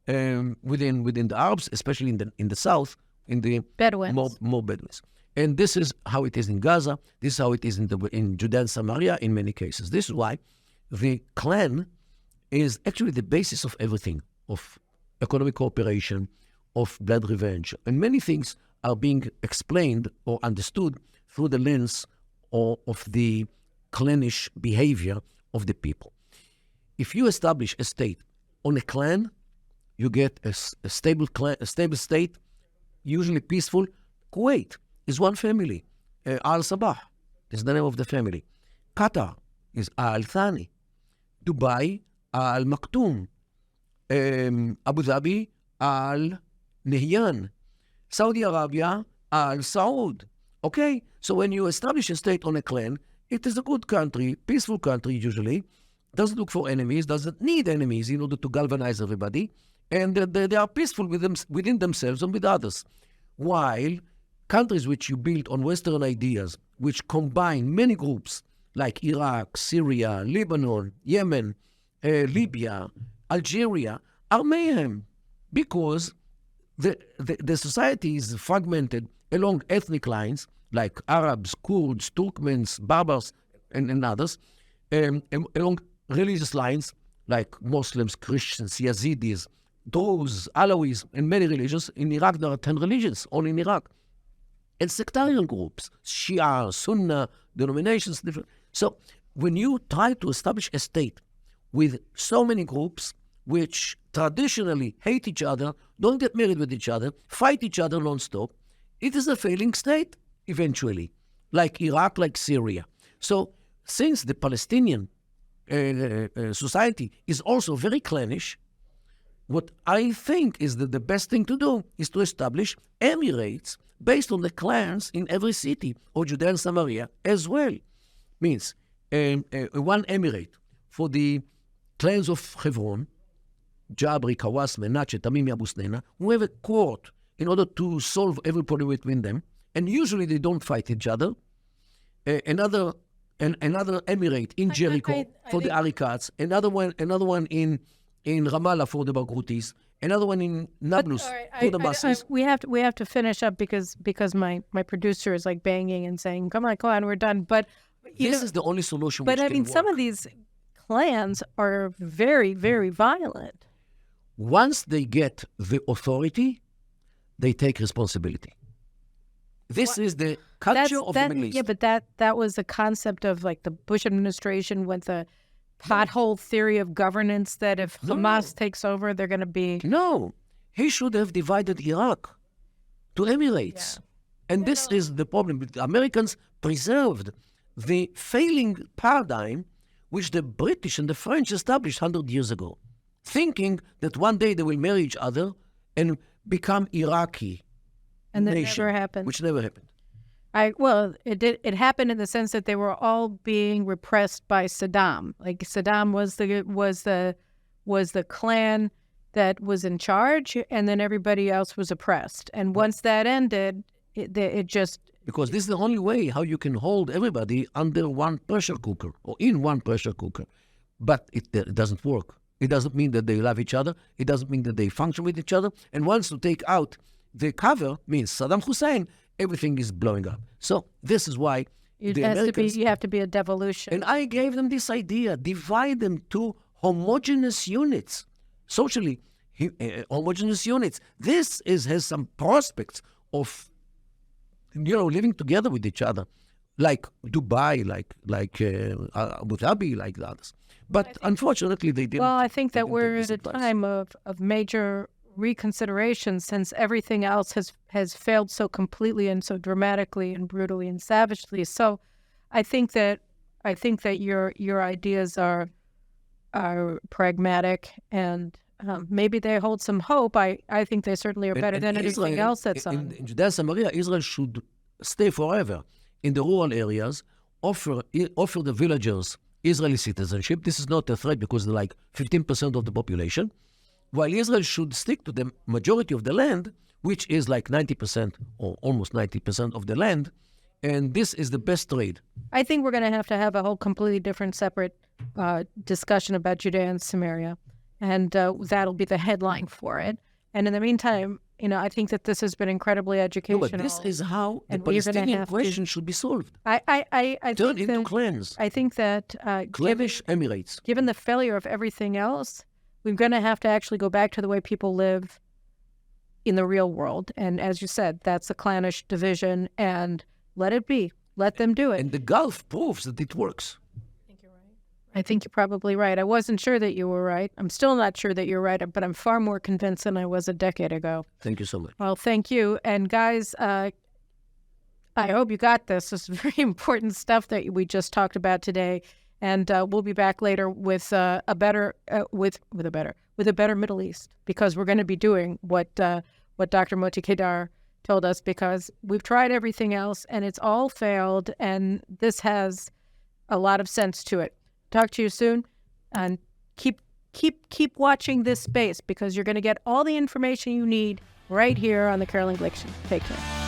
Within the Arabs, especially in the south, in the Bedouins. more Bedouins. And this is how it is in Gaza. This is how it is in Judea and Samaria in many cases. This is why the clan is actually the basis of everything, of economic cooperation, of blood revenge. And many things are being explained or understood through the lens of the clannish behavior of the people. If you establish a state on a clan, you get a stable state, usually peaceful. Kuwait is one family. Al Sabah is the name of the family. Qatar is Al Thani. Dubai, Al Maktoum. Abu Dhabi, Al Nahyan. Saudi Arabia, Al Saud. Okay? So when you establish a state on a clan, it is a good country, peaceful country usually, doesn't look for enemies, doesn't need enemies in order to galvanize everybody, and they are peaceful within themselves and with others. While countries which you build on Western ideas, which combine many groups like Iraq, Syria, Lebanon, Yemen, Libya, Algeria, are mayhem because the society is fragmented along ethnic lines like Arabs, Kurds, Turkmens, Berbers, and others, along religious lines like Muslims, Christians, Yazidis, Druze, Alawis, and many religions. In Iraq, there are 10 religions, only in Iraq. And sectarian groups, Shia, Sunnah, denominations, different. So when you try to establish a state with so many groups which traditionally hate each other, don't get married with each other, fight each other non-stop, it is a failing state eventually, like Iraq, like Syria. So since the Palestinian society is also very clannish, what I think is that the best thing to do is to establish emirates based on the clans in every city of Judea and Samaria as well. Means one emirate for the clans of Hebron, Jabri, Kawas, Menachet, Tamimi, Abu Snena, who have a court in order to solve every problem between them, and usually they don't fight each other. Another emirate in Jericho for the Arikats, another one in Ramallah for the Barghoutis, another one in Nablus for the Basris. We have to finish up because my producer is like banging and saying, "Come on, we're done." But this is the only solution. But which I mean, can some work. of these clans are very, very violent. Once they get the authority, they take responsibility. This is the culture of the Middle East. Yeah, but that was the concept of like the Bush administration with the pothole theory of governance, that if Hamas takes over, they're going to be... No, he should have divided Iraq to emirates. Yeah. And this is the problem. The Americans preserved the failing paradigm which the British and the French established 100 years ago, thinking that one day they will marry each other and become Iraqi And that nation, never happened. which never happened. Well, it did. It happened in the sense that they were all being repressed by Saddam. Like Saddam was the clan that was in charge, and then everybody else was oppressed. And once that ended, it just Because this is the only way how you can hold everybody under one pressure cooker or in one pressure cooker. But it doesn't work. It doesn't mean that they love each other. It doesn't mean that they function with each other. And once you take out the cover, means Saddam Hussein, everything is blowing up. So this is why the Americans... you have to be a devolution. And I gave them this idea, divide them to homogeneous units, socially homogeneous units. This has some prospects of, living together with each other, like Dubai, like Abu Dhabi, like the others. But unfortunately, they didn't. Well, I think that didn't we're take at this a advice. time of major reconsideration, since everything else has failed so completely and so dramatically and brutally and savagely. So I think that your ideas are pragmatic, and maybe they hold some hope. I think they certainly are better than anything Israel, else that's on. in Judea and Samaria, Israel should stay forever in the rural areas, offer the villagers Israeli citizenship. This is not a threat because they're like 15% of the population, while Israel should stick to the majority of the land, which is like 90% or almost 90% of the land, and this is the best trade. I think we're going to have a whole completely different, separate discussion about Judea and Samaria, and that'll be the headline for it. And in the meantime, I think that this has been incredibly No, educational. but this is how the and we're gonna Palestinian have to- question should be solved. I Turn think into that, clans, I think that clannish Emirates. given the failure of everything else, we're going to have to actually go back to the way people live in the real world. And as you said, that's a clannish division, and let it be. Let them do it. And the Gulf proves that it works. I think you're probably right. I wasn't sure that you were right. I'm still not sure that you're right, but I'm far more convinced than I was a decade ago. Thank you so much. Well, thank you. And guys, I hope you got this. This is very important stuff that we just talked about today. And we'll be back later with a better Middle East, because we're going to be doing what Dr. Mordechai Kedar told us, because we've tried everything else and it's all failed, and this has a lot of sense to it. Talk to you soon, and keep watching this space, because you're going to get all the information you need right here on the Carolyn Glick Show. Take care.